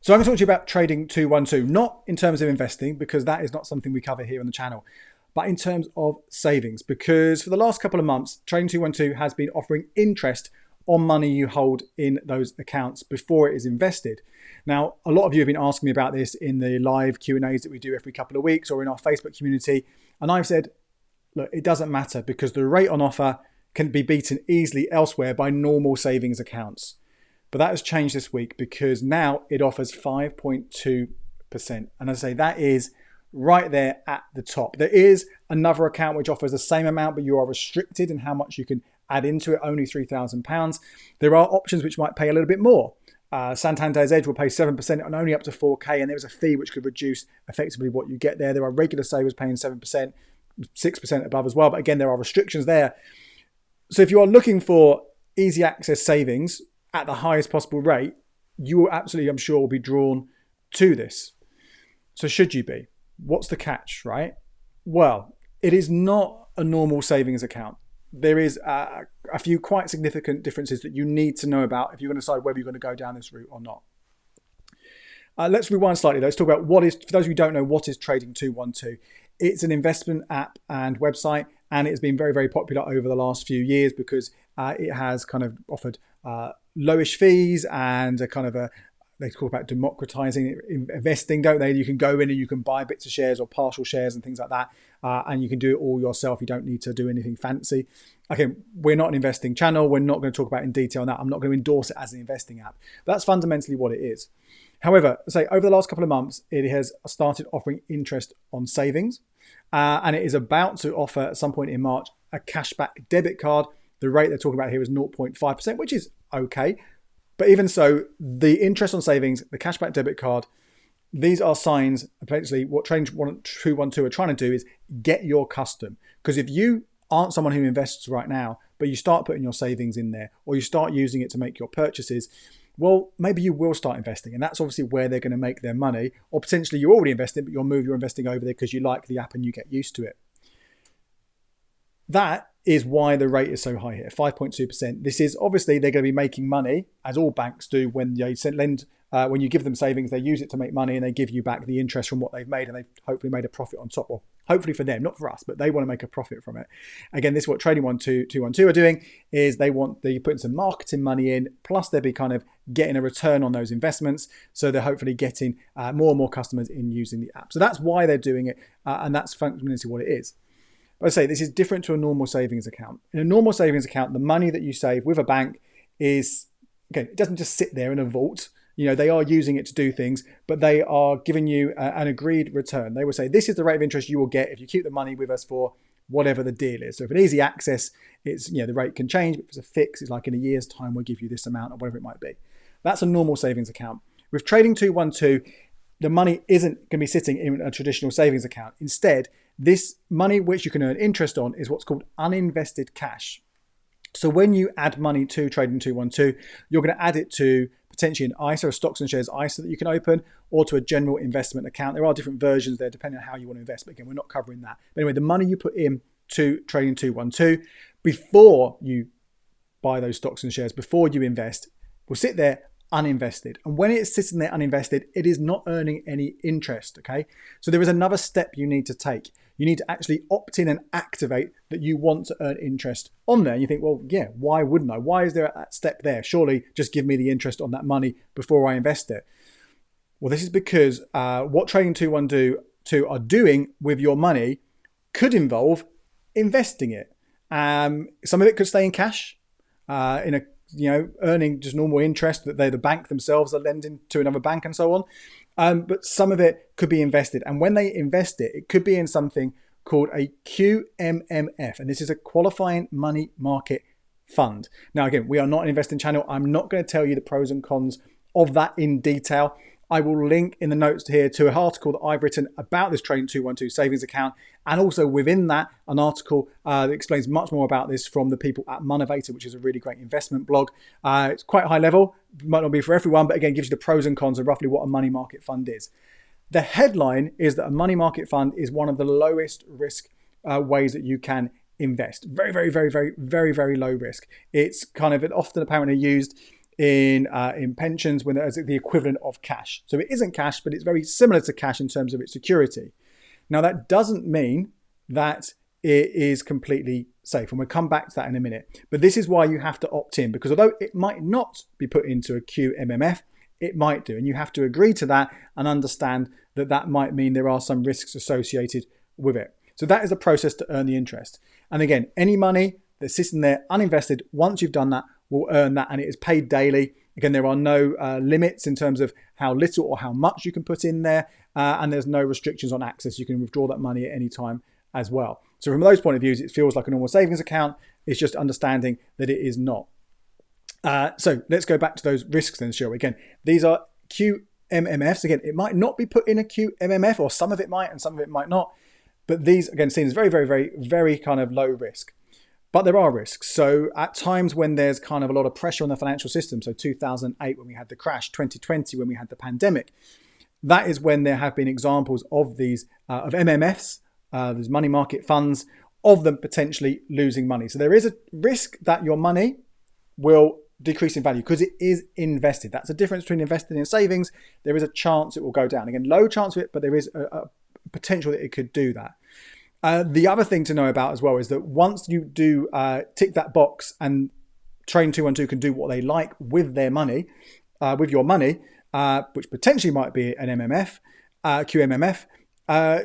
So I'm going to talk to you about trading 212, not in terms of investing, because that is not something we cover here on the channel, but in terms of savings, because for the last couple of months, Trading 212 has been offering interest on money you hold in those accounts before it is invested. Now, a lot of you have been asking me about this in the live Q&As that we do every couple of weeks or in our Facebook community. And I've said, look, it doesn't matter because the rate on offer can be beaten easily elsewhere by normal savings accounts. But that has changed this week because now it offers 5.2%. And I say that is right there at the top. There is another account which offers the same amount, but you are restricted in how much you can add into it, only £3,000. There are options which might pay a little bit more. Santander's Edge will pay 7% and only up to 4K, and there's a fee which could reduce effectively what you get there. There are regular savers paying 7%, 6% above as well, but again, there are restrictions there. So if you are looking for easy access savings at the highest possible rate, you will absolutely, I'm sure, will be drawn to this. So should you be? What's the catch, right? Well, it is not a normal savings account. There is a few quite significant differences that you need to know about if you're going to decide whether you're going to go down this route or not. Let's rewind slightly though. Let's talk about what is, for those of you who don't know, what is Trading 212? It's an investment app and website, and it's been very, very popular over the last few years because it has kind of offered lowish fees and a kind of they talk about democratizing investing, don't they? You can go in and you can buy bits of shares or partial shares and things like that. And you can do it all yourself. You don't need to do anything fancy. Okay, we're not an investing channel. We're not going to talk about in detail on that. I'm not going to endorse it as an investing app. But that's fundamentally what it is. However, say over the last couple of months, it has started offering interest on savings. And it is about to offer at some point in March a cashback debit card. The rate they're talking about here is 0.5%, which is okay. But even so, the interest on savings, the cashback debit card, these are signs, potentially, what Trading 212 are trying to do is get your custom. Because if you aren't someone who invests right now, but you start putting your savings in there, or you start using it to make your purchases, well, maybe you will start investing. And that's obviously where they're going to make their money. Or potentially you're already investing, but you'll move your investing over there because you like the app and you get used to it. That is why the rate is so high here, 5.2%. This is obviously they're going to be making money, as all banks do when they lend. When you give them savings, they use it to make money and they give you back the interest from what they've made, and they've hopefully made a profit on top. Well, hopefully for them, not for us, but they want to make a profit from it. Again, this is what Trading 212 are doing, is they putting some marketing money in, plus they'll be kind of getting a return on those investments. So they're hopefully getting more and more customers in using the app. So that's why they're doing it, and that's fundamentally what it is. But I say this is different to a normal savings account. In a normal savings account, the money that you save with a bank is, okay, it doesn't just sit there in a vault. You know, they are using it to do things, but they are giving you an agreed return. They will say, this is the rate of interest you will get if you keep the money with us for whatever the deal is. So if an easy access, it's, the rate can change, but if it's a fix, it's like in a year's time, we'll give you this amount or whatever it might be. That's a normal savings account. With Trading 212, the money isn't going to be sitting in a traditional savings account. Instead, this money which you can earn interest on is what's called uninvested cash. So when you add money to Trading 212, you're going to add it to potentially an ISA, a stocks and shares ISA that you can open, or to a general investment account. There are different versions there depending on how you want to invest. But again, we're not covering that. But anyway, the money you put in to Trading 212 before you buy those stocks and shares, before you invest, will sit there uninvested. And when it's sitting there uninvested, it is not earning any interest, okay? So there is another step you need to take. You need to actually opt in and activate that you want to earn interest on there. And you think, well, yeah, why wouldn't I? Why is there that step there? Surely just give me the interest on that money before I invest it. Well, this is because what Trading 212 are doing with your money could involve investing it. Some of it could stay in cash, earning just normal interest that the bank themselves are lending to another bank and so on. But some of it could be invested. And when they invest it, it could be in something called a QMMF. And this is a qualifying money market fund. Now, again, we are not an investing channel. I'm not going to tell you the pros and cons of that in detail. I will link in the notes here to an article that I've written about this Trading 212 savings account. And also within that, an article that explains much more about this from the people at Monevator, which is a really great investment blog. It's quite high level, might not be for everyone, but again, gives you the pros and cons of roughly what a money market fund is. The headline is that a money market fund is one of the lowest risk ways that you can invest. Very, very, very, very, very, very low risk. It's kind of often apparently used in pensions when there's the equivalent of cash. So it isn't cash, but it's very similar to cash in terms of its security. Now, that doesn't mean that it is completely safe, and we'll come back to that in a minute. But this is why you have to opt in, because although it might not be put into a QMMF, it might do, and you have to agree to that and understand that that might mean there are some risks associated with it. So that is the process to earn the interest. And again, any money that's sitting there uninvested, once you've done that, will earn that, and it is paid daily. Again, there are no limits in terms of how little or how much you can put in there, and there's no restrictions on access. You can withdraw that money at any time as well. So from those point of views, it feels like a normal savings account. It's just understanding that it is not. So let's go back to those risks then, shall we? Again, these are QMMFs. Again, it might not be put in a QMMF, or some of it might and some of it might not. But these, again, seen as very, very, very, very kind of low risk. But there are risks. So at times when there's kind of a lot of pressure on the financial system, so 2008 when we had the crash, 2020 when we had the pandemic, that is when there have been examples of these, of MMFs, there's money market funds, of them potentially losing money. So there is a risk that your money will decrease in value because it is invested. That's the difference between investing in savings. There is a chance it will go down. Again, low chance of it, but there is a potential that it could do that. The other thing to know about as well is that once you do tick that box and Trading 212 can do what they like with their money, with your money, which potentially might be an MMF, QMMF,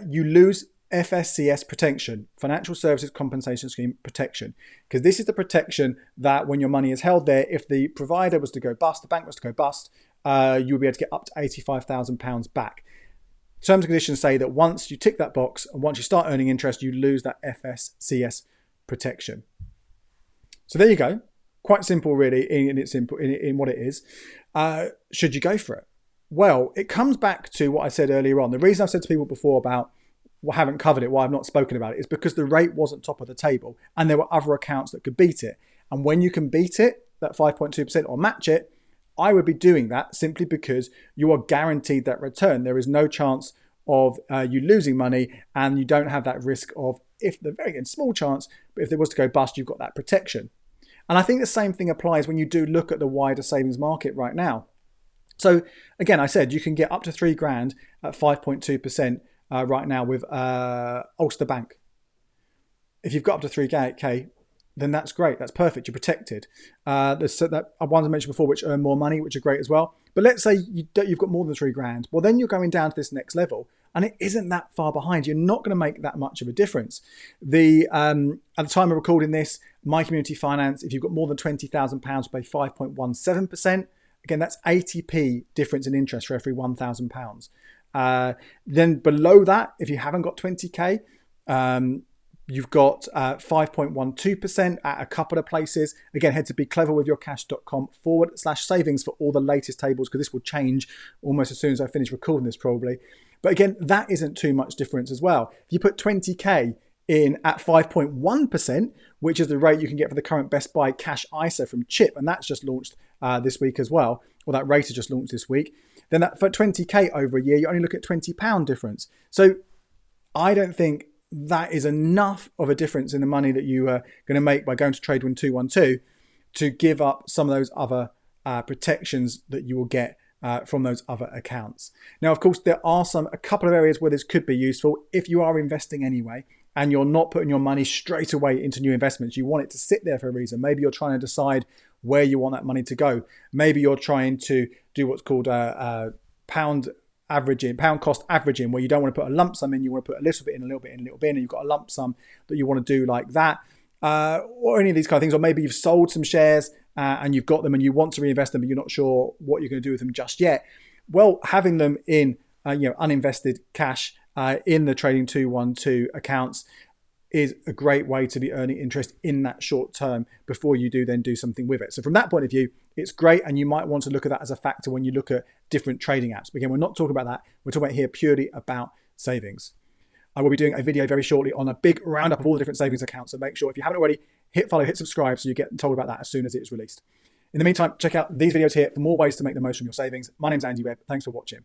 you lose FSCS protection, Financial Services Compensation Scheme protection, because this is the protection that when your money is held there, if the provider was to go bust, the bank was to go bust, you'll be able to get up to £85,000 back. Terms and conditions say that once you tick that box and once you start earning interest, you lose that FSCS protection. So there you go. Quite simple, really, in what it is. Should you go for it? Well, it comes back to what I said earlier on. The reason I've said to people before about I haven't covered it, why I've not spoken about it, is because the rate wasn't top of the table and there were other accounts that could beat it. And when you can beat it, that 5.2% or match it, I would be doing that simply because you are guaranteed that return. There is no chance of you losing money, and you don't have that risk of, if the very small chance, but if there was to go bust, you've got that protection. And I think the same thing applies when you do look at the wider savings market right now. So again, I said you can get up to £3,000 at 5.2% right now with Ulster Bank. If you've got up to 3K, then that's great. That's perfect. You're protected. There's that ones I mentioned before, which earn more money, which are great as well. But let's say you've got more than £3,000. Well, then you're going down to this next level, and it isn't that far behind. You're not going to make that much of a difference. At the time of recording this, My Community Finance, if you've got more than £20,000, pay 5.17%. Again, that's 80p difference in interest for every £1,000. Then below that, if you haven't got 20k, you've got 5.12% at a couple of places. Again, head to becleverwithyourcash.com/savings for all the latest tables, because this will change almost as soon as I finish recording this probably. But again, that isn't too much difference as well. If you put 20k in at 5.1%, which is the rate you can get for the current Best Buy Cash ISA from Chip, and that's just launched this week as well, or that rate has just launched this week, then that for 20k over a year, you only look at £20 difference. So I don't think that is enough of a difference in the money that you are going to make by going to Trading 212 to give up some of those other protections that you will get from those other accounts. Now, of course, there are a couple of areas where this could be useful if you are investing anyway and you're not putting your money straight away into new investments. You want it to sit there for a reason. Maybe you're trying to decide where you want that money to go. Maybe you're trying to do what's called pound cost averaging, where you don't want to put a lump sum in, you want to put a little bit in, a little bit in, a little bit in, and you've got a lump sum that you want to do like that, or any of these kind of things. Or maybe you've sold some shares and you've got them and you want to reinvest them, but you're not sure what you're going to do with them just yet. Well, having them in uninvested cash in the Trading 212 accounts is a great way to be earning interest in that short term before you then do something with it. So from that point of view, it's great, and you might want to look at that as a factor when you look at different trading apps. But again, we're not talking about that. We're talking about here purely about savings. I will be doing a video very shortly on a big roundup of all the different savings accounts, so make sure if you haven't already, hit follow, hit subscribe so you get told about that as soon as it is released. In the meantime, check out these videos here for more ways to make the most from your savings. My name's Andy Webb. Thanks for watching.